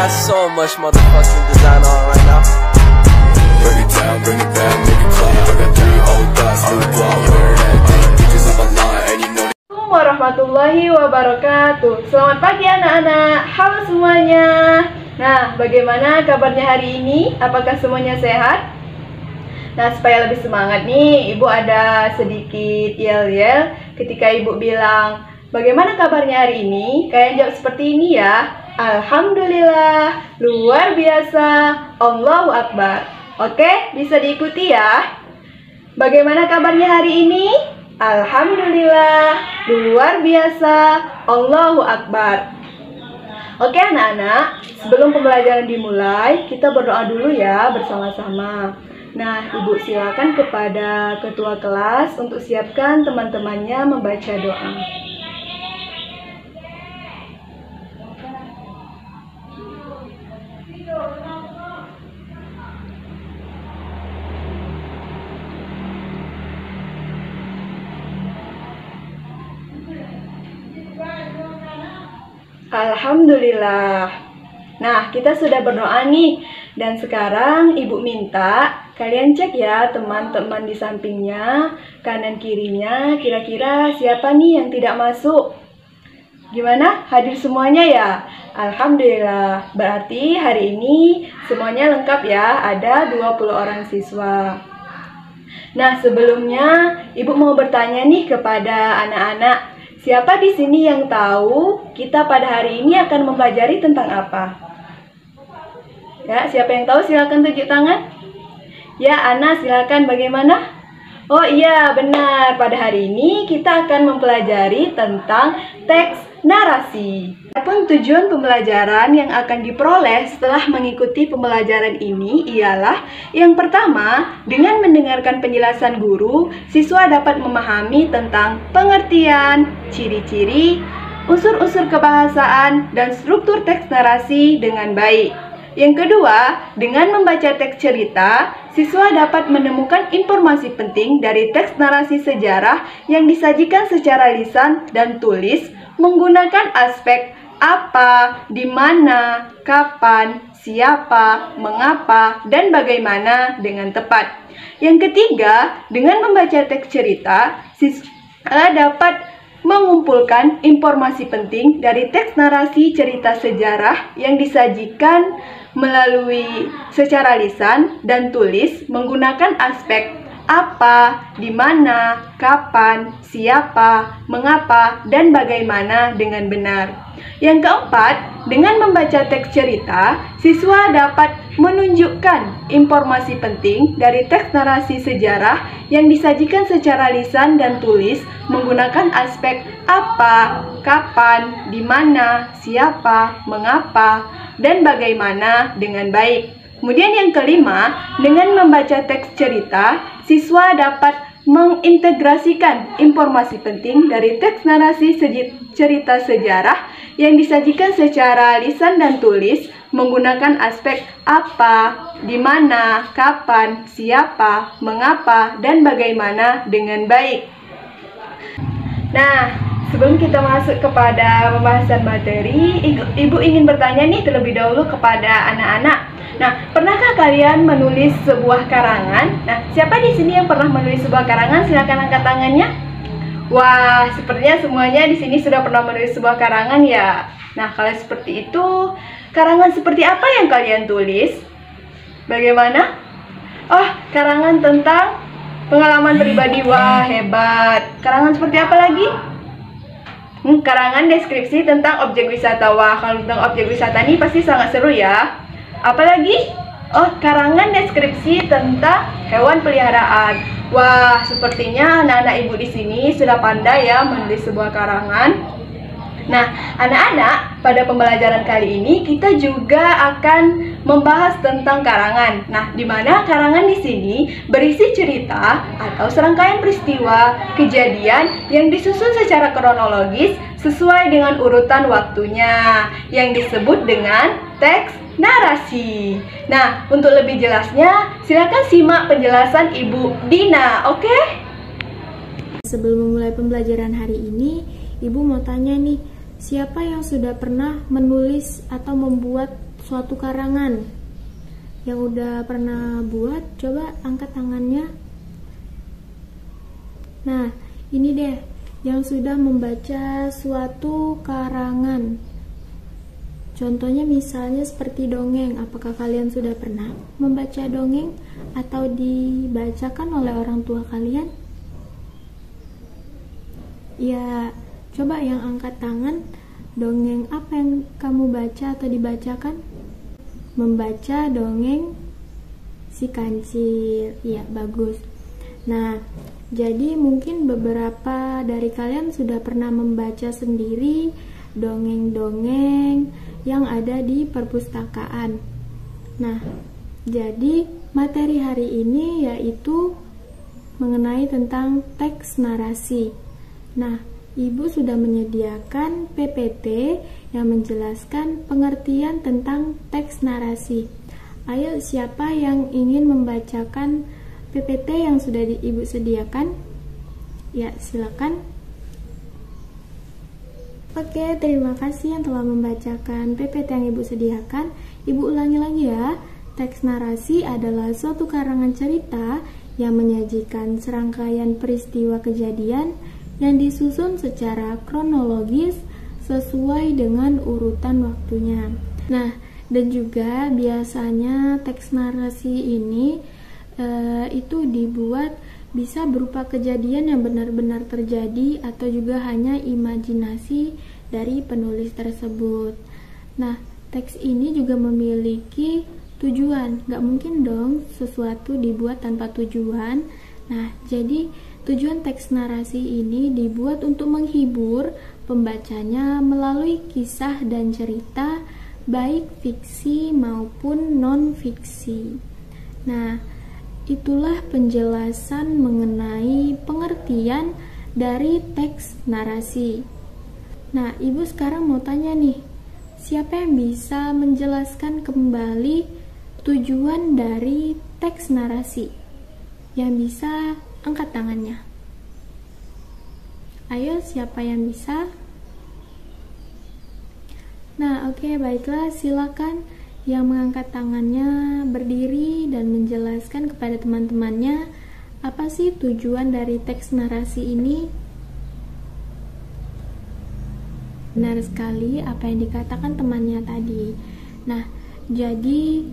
got so much motherfucking design on right now. Bring it down, bring it back, make it clap. I got 3 old thoughts, new block, wear that thing. Bitches on my line, and you know. Assalamualaikum warahmatullahi wabarakatuh. Selamat pagi anak-anak. Halo semuanya. Nah, bagaimana kabarnya hari ini? Apakah semuanya sehat? Nah, supaya lebih semangat nih, Ibu ada sedikit yel-yel ketika Ibu bilang, bagaimana kabarnya hari ini? Kalian jawab seperti ini ya. Alhamdulillah, luar biasa, Allahu Akbar. Oke, bisa diikuti ya. Bagaimana kabarnya hari ini? Alhamdulillah, luar biasa, Allahu Akbar. Oke anak-anak, sebelum pembelajaran dimulai, kita berdoa dulu ya bersama-sama. Nah, Ibu silakan kepada ketua kelas untuk siapkan teman-temannya membaca doa. Alhamdulillah. Nah, kita sudah berdoa nih. Dan sekarang Ibu minta kalian cek ya teman-teman di sampingnya, kanan kirinya, kira-kira siapa nih yang tidak masuk? Gimana? Hadir semuanya ya? Alhamdulillah. Berarti hari ini semuanya lengkap ya, ada 20 orang siswa. Nah, sebelumnya Ibu mau bertanya nih kepada anak-anak. Siapa di sini yang tahu kita pada hari ini akan mempelajari tentang apa? Ya, siapa yang tahu silakan tunjuk tangan. Ya, Ana silakan bagaimana? Oh iya, benar. Pada hari ini kita akan mempelajari tentang teks narasi. Adapun tujuan pembelajaran yang akan diperoleh setelah mengikuti pembelajaran ini ialah yang pertama, dengan mendengarkan penjelasan guru, siswa dapat memahami tentang pengertian, ciri-ciri, unsur-unsur kebahasaan, dan struktur teks narasi dengan baik. Yang kedua, dengan membaca teks cerita, siswa dapat menemukan informasi penting dari teks narasi sejarah yang disajikan secara lisan dan tulis menggunakan aspek apa, di mana, kapan, siapa, mengapa, dan bagaimana dengan tepat. Yang ketiga, dengan membaca teks cerita, siswa dapat mengumpulkan informasi penting dari teks narasi cerita sejarah yang disajikan melalui secara lisan dan tulis menggunakan aspek apa, di mana, kapan, siapa, mengapa, dan bagaimana dengan benar. Yang keempat, dengan membaca teks cerita, siswa dapat menunjukkan informasi penting dari teks narasi sejarah yang disajikan secara lisan dan tulis menggunakan aspek apa, kapan, di mana, siapa, mengapa, dan bagaimana dengan baik. Kemudian yang kelima, dengan membaca teks cerita, siswa dapat mengintegrasikan informasi penting dari teks narasi cerita sejarah yang disajikan secara lisan dan tulis menggunakan aspek apa, di mana, kapan, siapa, mengapa, dan bagaimana dengan baik. Nah, sebelum kita masuk kepada pembahasan materi, Ibu ingin bertanya nih terlebih dahulu kepada anak-anak. Nah, pernahkah kalian menulis sebuah karangan? Nah, siapa di sini yang pernah menulis sebuah karangan? Silakan angkat tangannya. Wah, sepertinya semuanya di sini sudah pernah menulis sebuah karangan ya. Nah, kalau seperti itu, karangan seperti apa yang kalian tulis? Bagaimana? Oh, karangan tentang pengalaman pribadi. Wah, hebat. Karangan seperti apa lagi? Karangan deskripsi tentang objek wisata. Wah, kalau tentang objek wisata ini pasti sangat seru ya. Apalagi? Oh, karangan deskripsi tentang hewan peliharaan. Wah, sepertinya anak-anak Ibu di sini sudah pandai ya menulis sebuah karangan. Nah, anak-anak, pada pembelajaran kali ini kita juga akan membahas tentang karangan. Nah, di mana karangan di sini berisi cerita atau serangkaian peristiwa, kejadian yang disusun secara kronologis sesuai dengan urutan waktunya yang disebut dengan teks narasi. Nah, untuk lebih jelasnya, silakan simak penjelasan Ibu Dina, oke? Sebelum memulai pembelajaran hari ini, Ibu mau tanya nih, siapa yang sudah pernah menulis atau membuat suatu karangan. Yang udah pernah buat, coba angkat tangannya. Nah, ini deh yang sudah membaca suatu karangan. Contohnya misalnya seperti dongeng. Apakah kalian sudah pernah membaca dongeng atau dibacakan oleh orang tua kalian? Ya, coba yang angkat tangan, dongeng apa yang kamu baca atau dibacakan? Membaca dongeng Si Kancil. Iya, bagus. Nah, jadi mungkin beberapa dari kalian sudah pernah membaca sendiri dongeng-dongeng yang ada di perpustakaan. Nah, jadi materi hari ini yaitu mengenai tentang teks narasi. Nah, Ibu sudah menyediakan PPT yang menjelaskan pengertian tentang teks narasi. Ayo, siapa yang ingin membacakan PPT yang sudah Ibu sediakan? Ya, silakan. Oke, terima kasih yang telah membacakan PPT yang Ibu sediakan. Ibu ulangi lagi ya. Teks narasi adalah suatu karangan cerita yang menyajikan serangkaian peristiwa kejadian yang disusun secara kronologis sesuai dengan urutan waktunya. Nah, dan juga biasanya teks narasi ini itu dibuat bisa berupa kejadian yang benar-benar terjadi atau juga hanya imajinasi dari penulis tersebut. Nah, teks ini juga memiliki tujuan. Gak mungkin dong sesuatu dibuat tanpa tujuan. Nah, jadi tujuan teks narasi ini dibuat untuk menghibur pembacanya melalui kisah dan cerita, baik fiksi maupun non-fiksi. Nah, itulah penjelasan mengenai pengertian dari teks narasi. Nah, Ibu sekarang mau tanya nih, siapa yang bisa menjelaskan kembali tujuan dari teks narasi? Yang bisa angkat tangannya. Ayo, siapa yang bisa? Nah, oke, baiklah, silakan yang mengangkat tangannya berdiri dan menjelaskan kepada teman-temannya apa sih tujuan dari teks narasi ini. Benar sekali apa yang dikatakan temannya tadi. Nah, jadi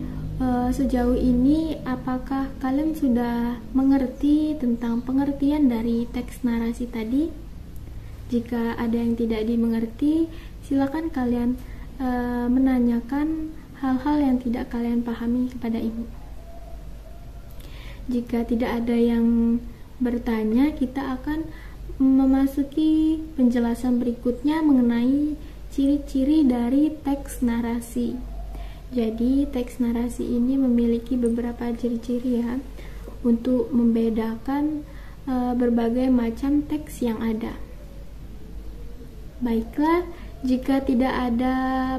sejauh ini apakah kalian sudah mengerti tentang pengertian dari teks narasi tadi? Jika ada yang tidak dimengerti, silakan kalian menanyakan hal-hal yang tidak kalian pahami kepada Ibu. Jika tidak ada yang bertanya, kita akan memasuki penjelasan berikutnya mengenai ciri-ciri dari teks narasi. Jadi, teks narasi ini memiliki beberapa ciri-ciri ya, untuk membedakan berbagai macam teks yang ada. Baiklah, jika tidak ada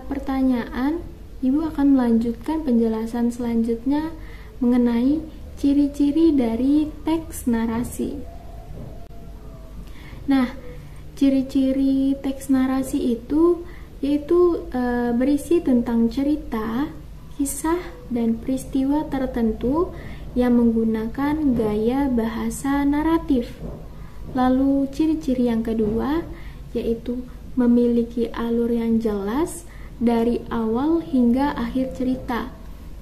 pertanyaan, Ibu akan melanjutkan penjelasan selanjutnya mengenai ciri-ciri dari teks narasi. Nah, ciri-ciri teks narasi itu yaitu berisi tentang cerita, kisah, dan peristiwa tertentu yang menggunakan gaya bahasa naratif. Lalu ciri-ciri yang kedua yaitu memiliki alur yang jelas dari awal hingga akhir cerita.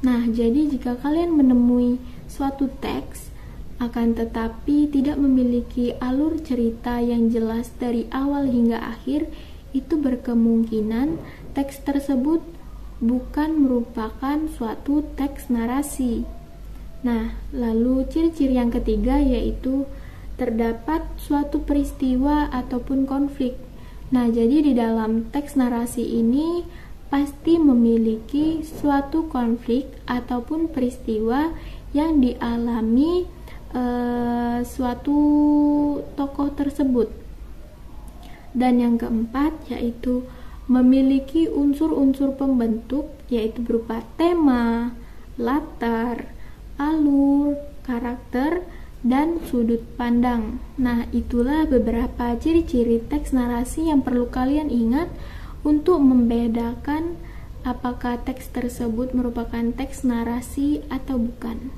Nah, jadi jika kalian menemui suatu teks akan tetapi tidak memiliki alur cerita yang jelas dari awal hingga akhir, itu berkemungkinan teks tersebut bukan merupakan suatu teks narasi. Nah, lalu ciri-ciri yang ketiga yaitu terdapat suatu peristiwa ataupun konflik. Nah, jadi di dalam teks narasi ini pasti memiliki suatu konflik ataupun peristiwa yang dialami suatu tokoh tersebut. Dan yang keempat yaitu memiliki unsur-unsur pembentuk, yaitu berupa tema, latar, alur, karakter, dan sudut pandang. Nah, itulah beberapa ciri-ciri teks narasi yang perlu kalian ingat untuk membedakan apakah teks tersebut merupakan teks narasi atau bukan.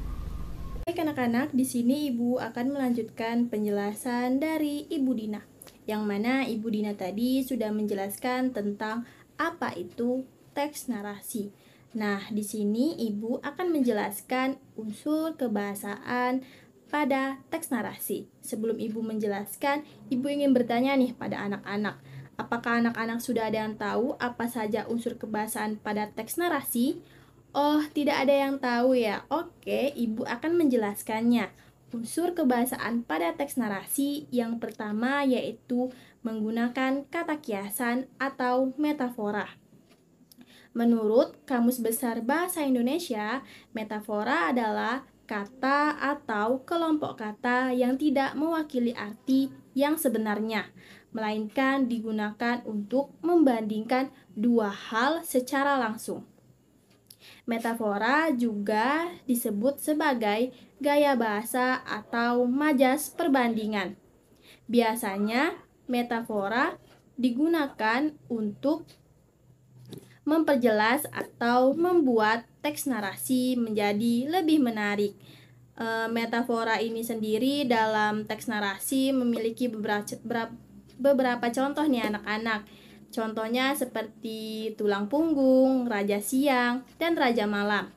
Baik anak-anak, di sini Ibu akan melanjutkan penjelasan dari Ibu Dina. Yang mana Ibu Dina tadi sudah menjelaskan tentang apa itu teks narasi. Nah, di sini Ibu akan menjelaskan unsur kebahasaan pada teks narasi. Sebelum Ibu menjelaskan, Ibu ingin bertanya nih pada anak-anak. Apakah anak-anak sudah ada yang tahu apa saja unsur kebahasaan pada teks narasi? Oh, tidak ada yang tahu ya. Oke, Ibu akan menjelaskannya. Unsur kebahasaan pada teks narasi yang pertama yaitu menggunakan kata kiasan atau metafora. Menurut Kamus Besar Bahasa Indonesia, metafora adalah kata atau kelompok kata yang tidak mewakili arti yang sebenarnya, melainkan digunakan untuk membandingkan dua hal secara langsung. Metafora juga disebut sebagai gaya bahasa atau majas perbandingan. Biasanya, metafora digunakan untuk memperjelas atau membuat teks narasi menjadi lebih menarik. Metafora ini sendiri dalam teks narasi memiliki beberapa contoh nih anak-anak. Contohnya seperti tulang punggung, raja siang, dan raja malam.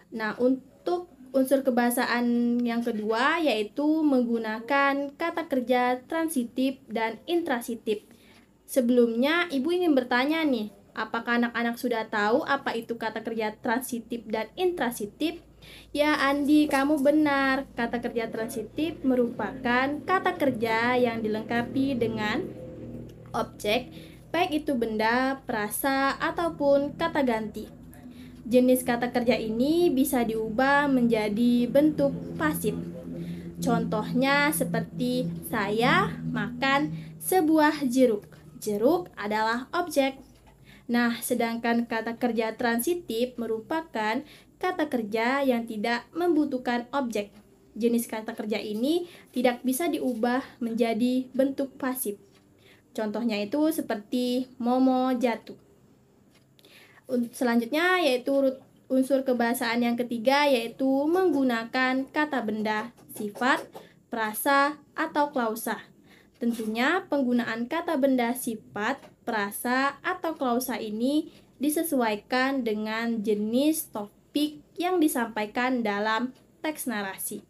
Nah, untuk unsur kebahasaan yang kedua yaitu menggunakan kata kerja transitif dan intransitif. Sebelumnya, Ibu ingin bertanya nih, apakah anak-anak sudah tahu apa itu kata kerja transitif dan intransitif? Ya Andi, kamu benar. Kata kerja transitif merupakan kata kerja yang dilengkapi dengan objek, baik itu benda, frasa, ataupun kata ganti. Jenis kata kerja ini bisa diubah menjadi bentuk pasif. Contohnya seperti saya makan sebuah jeruk. Jeruk adalah objek. Nah, sedangkan kata kerja transitif merupakan kata kerja yang tidak membutuhkan objek. Jenis kata kerja ini tidak bisa diubah menjadi bentuk pasif. Contohnya itu seperti Momo jatuh. Selanjutnya yaitu unsur kebahasaan yang ketiga yaitu menggunakan kata benda, sifat, frasa, atau klausa. Tentunya penggunaan kata benda, sifat, frasa, atau klausa ini disesuaikan dengan jenis topik yang disampaikan dalam teks narasi.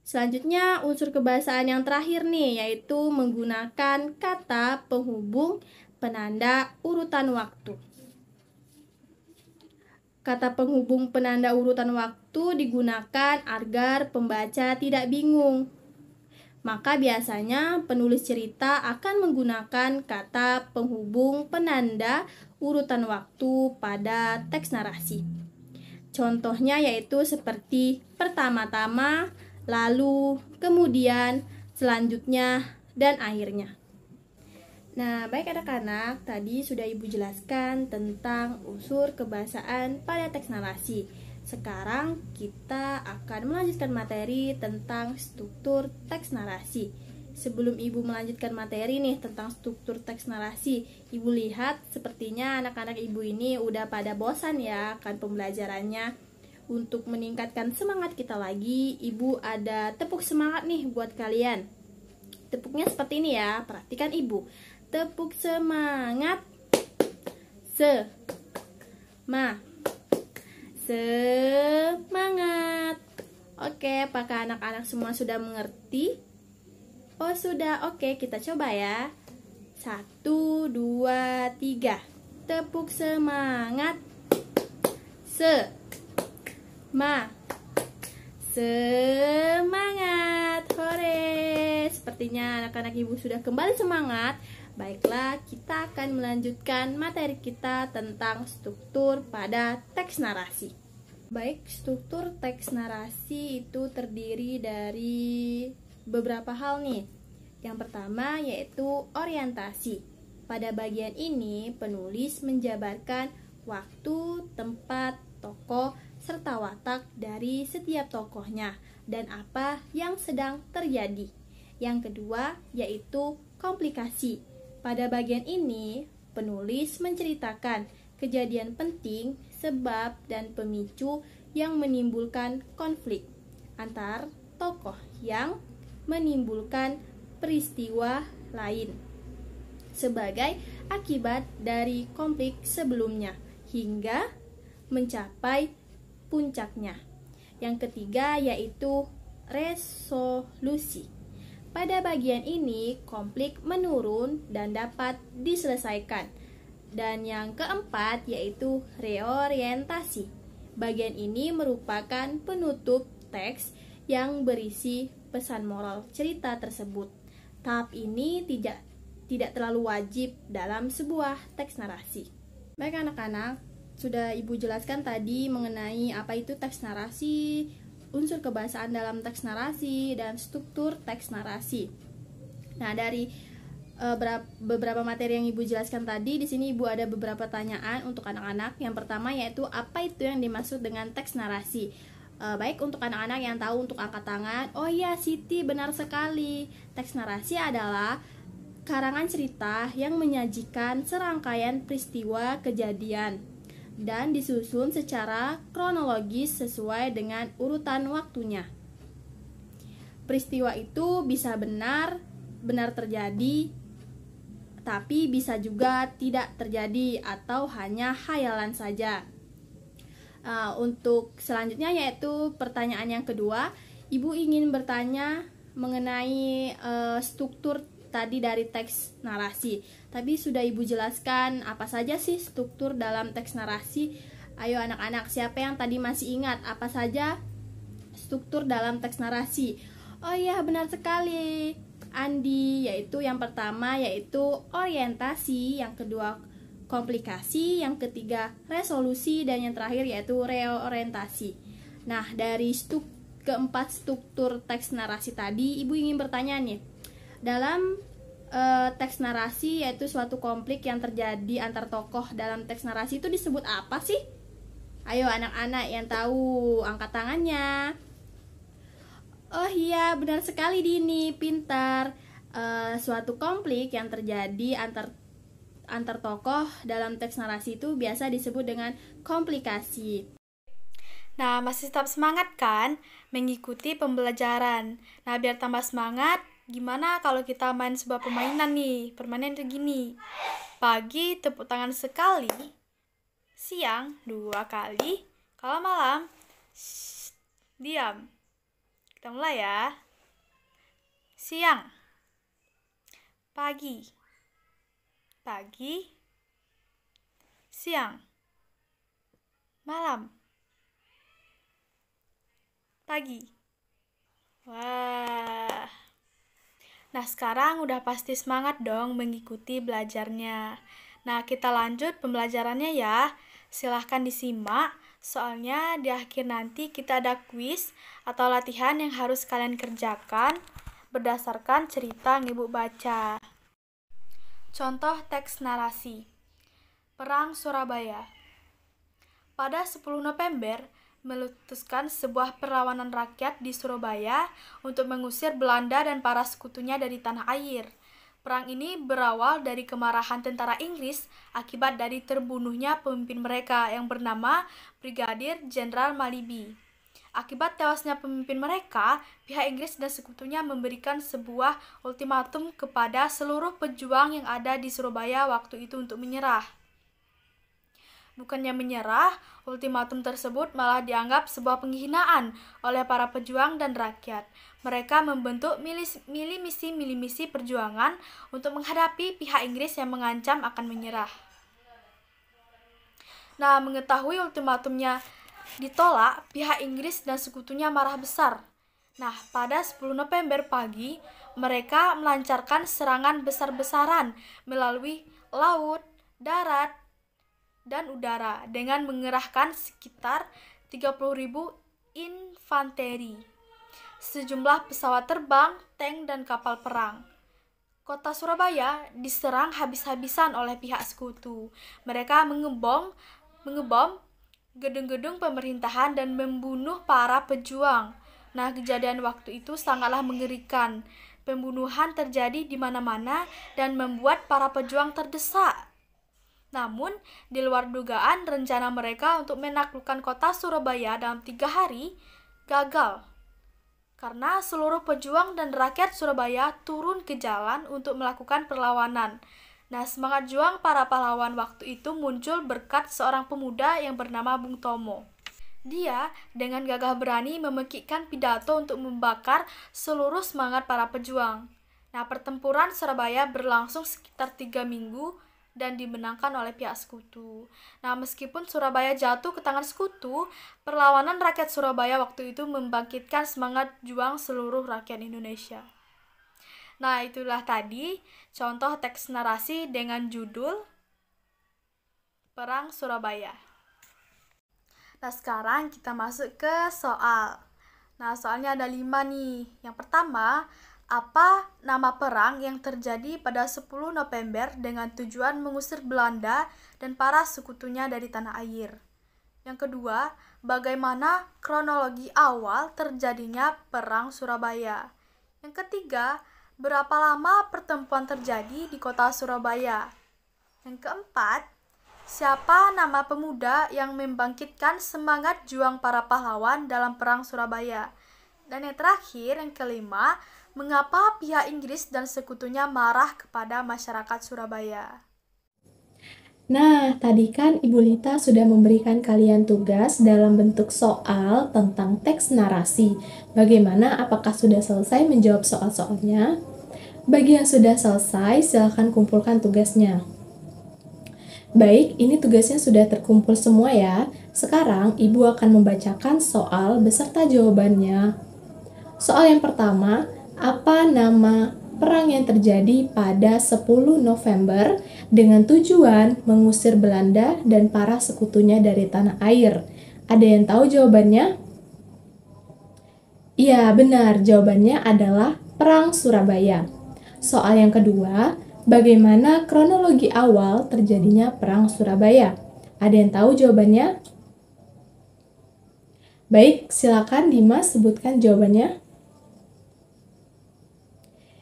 Selanjutnya unsur kebahasaan yang terakhir nih yaitu menggunakan kata penghubung penanda urutan waktu. Kata penghubung penanda urutan waktu digunakan agar pembaca tidak bingung. Maka biasanya penulis cerita akan menggunakan kata penghubung penanda urutan waktu pada teks narasi. Contohnya yaitu seperti pertama-tama, lalu, kemudian, selanjutnya, dan akhirnya. Nah, baik anak-anak, tadi sudah Ibu jelaskan tentang unsur kebahasaan pada teks narasi. Sekarang kita akan melanjutkan materi tentang struktur teks narasi. Sebelum Ibu melanjutkan materi nih tentang struktur teks narasi, Ibu lihat sepertinya anak-anak Ibu ini udah pada bosan ya akan pembelajarannya. Untuk meningkatkan semangat kita lagi, Ibu ada tepuk semangat nih buat kalian. Tepuknya seperti ini ya, perhatikan Ibu. Tepuk semangat. Semangat. Oke, apakah anak-anak semua sudah mengerti? Oh sudah, oke kita coba ya. 1, 2, 3. Tepuk semangat. Semangat. Hore. Sepertinya anak-anak Ibu sudah kembali semangat. Baiklah, kita akan melanjutkan materi kita tentang struktur pada teks narasi. Baik, struktur teks narasi itu terdiri dari beberapa hal nih. Yang pertama yaitu orientasi. Pada bagian ini, penulis menjabarkan waktu, tempat, tokoh, serta watak dari setiap tokohnya dan apa yang sedang terjadi. Yang kedua yaitu komplikasi. Pada bagian ini, penulis menceritakan kejadian penting, sebab, dan pemicu yang menimbulkan konflik antar tokoh yang menimbulkan peristiwa lain sebagai akibat dari konflik sebelumnya hingga mencapai puncaknya. Yang ketiga yaitu resolusi. Pada bagian ini konflik menurun dan dapat diselesaikan. Dan yang keempat yaitu reorientasi. Bagian ini merupakan penutup teks yang berisi pesan moral cerita tersebut. Tahap ini tidak terlalu wajib dalam sebuah teks narasi. Baik anak-anak, sudah Ibu jelaskan tadi mengenai apa itu teks narasi, unsur kebahasaan dalam teks narasi, dan struktur teks narasi. Nah, dari beberapa materi yang Ibu jelaskan tadi, di sini Ibu ada beberapa pertanyaan untuk anak-anak. Yang pertama yaitu apa itu yang dimaksud dengan teks narasi? Baik untuk anak-anak yang tahu untuk angkat tangan. Oh iya, Siti benar sekali. Teks narasi adalah karangan cerita yang menyajikan serangkaian peristiwa kejadian dan disusun secara kronologis sesuai dengan urutan waktunya. Peristiwa itu bisa benar terjadi, tapi bisa juga tidak terjadi atau hanya khayalan saja. Untuk selanjutnya yaitu pertanyaan yang kedua, Ibu ingin bertanya mengenai struktur tadi dari teks narasi. Tapi sudah Ibu jelaskan apa saja sih struktur dalam teks narasi. Ayo anak-anak, siapa yang tadi masih ingat apa saja struktur dalam teks narasi? Oh iya, benar sekali Andi, yaitu yang pertama yaitu orientasi, yang kedua komplikasi, yang ketiga resolusi, dan yang terakhir yaitu reorientasi. Nah, dari keempat struktur teks narasi tadi, Ibu ingin bertanya nih, dalam teks narasi yaitu suatu konflik yang terjadi antar tokoh dalam teks narasi itu disebut apa sih? Ayo anak-anak yang tahu angkat tangannya. Oh iya, benar sekali Dini, pintar. Suatu konflik yang terjadi antar tokoh dalam teks narasi itu biasa disebut dengan komplikasi. Nah, masih tetap semangat kan mengikuti pembelajaran? Nah, biar tambah semangat, gimana kalau kita main sebuah permainan nih? Permainan kayak gini. Pagi tepuk tangan sekali, siang 2 kali, kalau malam diam. Kita mulai ya. Siang, pagi, siang, malam, pagi. Wah. Nah, sekarang udah pasti semangat dong mengikuti belajarnya. Nah, kita lanjut pembelajarannya ya. Silahkan disimak, soalnya di akhir nanti kita ada kuis atau latihan yang harus kalian kerjakan berdasarkan cerita yang Ibu baca. Contoh teks narasi. Perang Surabaya. Pada 10 November, meletuskan sebuah perlawanan rakyat di Surabaya untuk mengusir Belanda dan para sekutunya dari tanah air. Perang ini berawal dari kemarahan tentara Inggris akibat dari terbunuhnya pemimpin mereka yang bernama Brigadir Jenderal Malibi. Akibat tewasnya pemimpin mereka, pihak Inggris dan sekutunya memberikan sebuah ultimatum kepada seluruh pejuang yang ada di Surabaya waktu itu untuk menyerah. Bukannya menyerah, ultimatum tersebut malah dianggap sebuah penghinaan oleh para pejuang dan rakyat. Mereka membentuk misi perjuangan untuk menghadapi pihak Inggris yang mengancam akan menyerah. Nah, mengetahui ultimatumnya ditolak, pihak Inggris dan sekutunya marah besar. Nah, pada 10 November pagi, mereka melancarkan serangan besar-besaran melalui laut, darat, dan udara dengan mengerahkan sekitar 30.000 infanteri, sejumlah pesawat terbang, tank, dan kapal perang. Kota Surabaya diserang habis-habisan oleh pihak sekutu. Mereka mengebom gedung-gedung pemerintahan dan membunuh para pejuang. Nah, kejadian waktu itu sangatlah mengerikan. Pembunuhan terjadi di mana-mana dan membuat para pejuang terdesak. Namun, di luar dugaan, rencana mereka untuk menaklukkan kota Surabaya dalam 3 hari gagal. Karena seluruh pejuang dan rakyat Surabaya turun ke jalan untuk melakukan perlawanan. Nah, semangat juang para pahlawan waktu itu muncul berkat seorang pemuda yang bernama Bung Tomo. Dia dengan gagah berani memekikkan pidato untuk membakar seluruh semangat para pejuang. Nah, pertempuran Surabaya berlangsung sekitar 3 minggu dan dimenangkan oleh pihak sekutu. Nah, meskipun Surabaya jatuh ke tangan sekutu, perlawanan rakyat Surabaya waktu itu membangkitkan semangat juang seluruh rakyat Indonesia. Nah, itulah tadi contoh teks narasi dengan judul Perang Surabaya. Nah, sekarang kita masuk ke soal. Nah, soalnya ada 5 nih. Yang pertama, apa nama perang yang terjadi pada 10 November dengan tujuan mengusir Belanda dan para sekutunya dari tanah air? Yang kedua, bagaimana kronologi awal terjadinya Perang Surabaya? Yang ketiga, berapa lama pertempuran terjadi di kota Surabaya? Yang keempat, siapa nama pemuda yang membangkitkan semangat juang para pahlawan dalam Perang Surabaya? Dan yang terakhir, yang kelima, mengapa pihak Inggris dan sekutunya marah kepada masyarakat Surabaya? Nah, tadi kan Ibu Lita sudah memberikan kalian tugas dalam bentuk soal tentang teks narasi. Bagaimana? Apakah sudah selesai menjawab soal-soalnya? Bagi yang sudah selesai, silakan kumpulkan tugasnya. Baik, ini tugasnya sudah terkumpul semua ya. Sekarang, Ibu akan membacakan soal beserta jawabannya. Soal yang pertama, apa nama perang yang terjadi pada 10 November dengan tujuan mengusir Belanda dan para sekutunya dari tanah air? Ada yang tahu jawabannya? Iya, benar. Jawabannya adalah Perang Surabaya. Soal yang kedua, bagaimana kronologi awal terjadinya Perang Surabaya? Ada yang tahu jawabannya? Baik, silakan Dimas sebutkan jawabannya.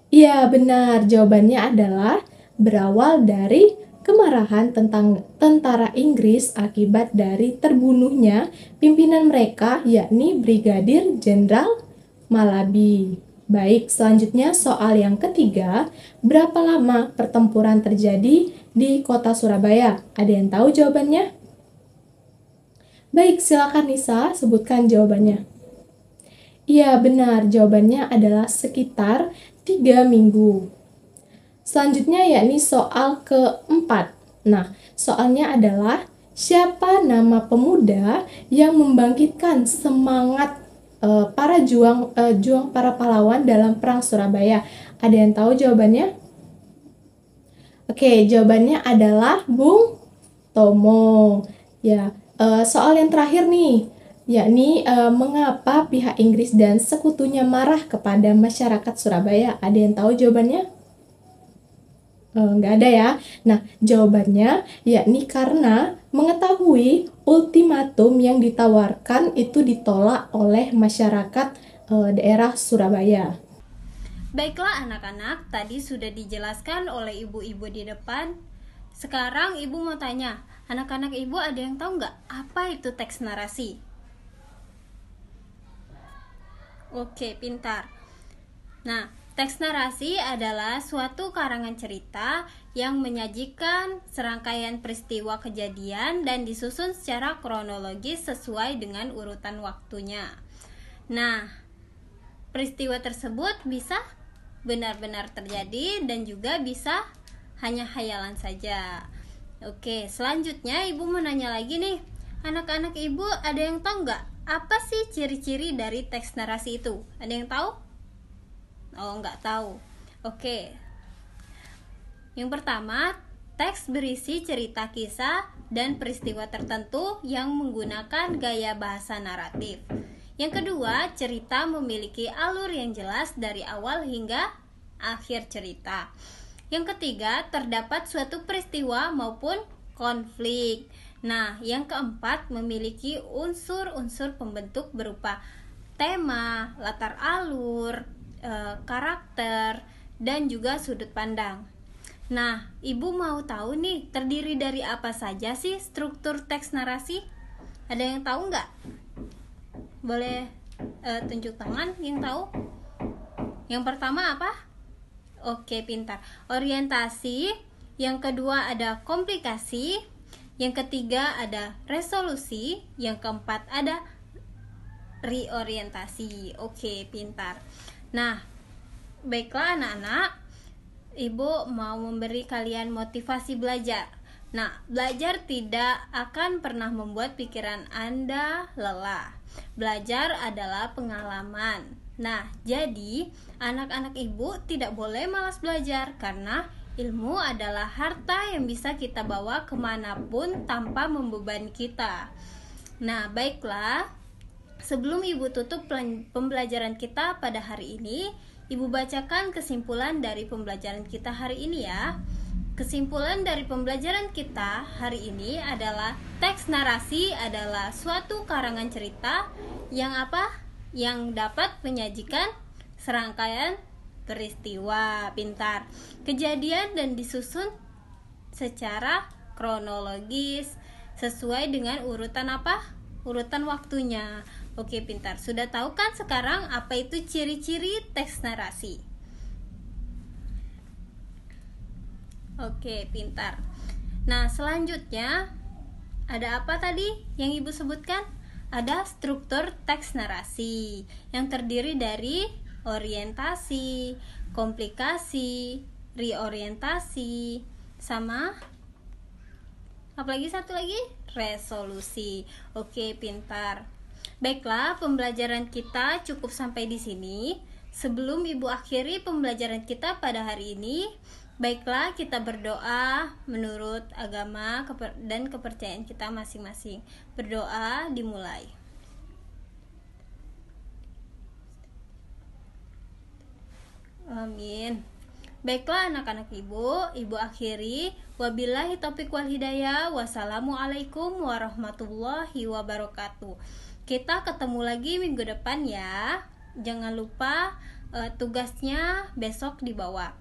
Iya, benar. Jawabannya adalah berawal dari kemarahan tentang tentara Inggris akibat dari terbunuhnya pimpinan mereka, yakni Brigadir Jenderal Malabi. Baik, selanjutnya soal yang ketiga, berapa lama pertempuran terjadi di kota Surabaya? Ada yang tahu jawabannya? Baik, silakan Nisa sebutkan jawabannya. Iya, benar. Jawabannya adalah sekitar 3 minggu. Selanjutnya yakni soal keempat. Nah, soalnya adalah siapa nama pemuda yang membangkitkan semangat para juang para pahlawan dalam Perang Surabaya? Ada yang tahu jawabannya? Oke, jawabannya adalah Bung Tomo. Ya, soal yang terakhir nih, yakni mengapa pihak Inggris dan sekutunya marah kepada masyarakat Surabaya? Ada yang tahu jawabannya? Nggak ada ya. Nah, jawabannya yakni karena mengetahui ultimatum yang ditawarkan itu ditolak oleh masyarakat daerah Surabaya. Baiklah anak-anak, tadi sudah dijelaskan oleh ibu-ibu di depan. Sekarang ibu mau tanya, anak-anak ibu ada yang tahu nggak apa itu teks narasi? Oke, pintar. Nah, teks narasi adalah suatu karangan cerita yang menyajikan serangkaian peristiwa kejadian dan disusun secara kronologis sesuai dengan urutan waktunya. Nah, peristiwa tersebut bisa benar-benar terjadi dan juga bisa hanya khayalan saja. Oke, selanjutnya ibu mau nanya lagi nih. Anak-anak ibu ada yang tahu nggak apa sih ciri-ciri dari teks narasi itu? Ada yang tahu? Oh, nggak tahu. Oke. Yang pertama, teks berisi cerita kisah dan peristiwa tertentu yang menggunakan gaya bahasa naratif. Yang kedua, cerita memiliki alur yang jelas dari awal hingga akhir cerita. Yang ketiga, terdapat suatu peristiwa maupun konflik. Nah, yang keempat, memiliki unsur-unsur pembentuk berupa tema, latar alur, karakter, dan juga sudut pandang. Nah, Ibu mau tahu nih, terdiri dari apa saja sih struktur teks narasi? Ada yang tahu nggak? Boleh tunjuk tangan yang tahu? Yang pertama apa? Oke, pintar. Orientasi. Yang kedua ada komplikasi. Yang ketiga ada resolusi. Yang keempat ada reorientasi. Oke, pintar. Nah, baiklah anak-anak, Ibu mau memberi kalian motivasi belajar. Nah, belajar tidak akan pernah membuat pikiran Anda lelah. Belajar adalah pengalaman. Nah, jadi anak-anak Ibu tidak boleh malas belajar, karena ilmu adalah harta yang bisa kita bawa kemanapun tanpa membebani kita. Nah, baiklah, sebelum Ibu tutup pembelajaran kita pada hari ini, Ibu bacakan kesimpulan dari pembelajaran kita hari ini ya. Kesimpulan dari pembelajaran kita hari ini adalah teks narasi adalah suatu karangan cerita yang apa? Yang dapat menyajikan serangkaian peristiwa, pintar, kejadian dan disusun secara kronologis sesuai dengan urutan apa? Urutan waktunya. Oke, pintar. Sudah tahu kan sekarang apa itu ciri-ciri teks narasi? Oke, pintar. Nah, selanjutnya ada apa tadi yang Ibu sebutkan? Ada struktur teks narasi yang terdiri dari orientasi, komplikasi, reorientasi, sama apalagi satu lagi? Resolusi. Oke, pintar. Baiklah, pembelajaran kita cukup sampai di sini. Sebelum Ibu akhiri pembelajaran kita pada hari ini, baiklah kita berdoa menurut agama dan kepercayaan kita masing-masing. Berdoa dimulai. Amin. Baiklah anak-anak Ibu akhiri. Wabillahi taufiq wal hidayah. Wassalamualaikum warahmatullahi wabarakatuh. Kita ketemu lagi minggu depan ya. Jangan lupa tugasnya besok dibawa.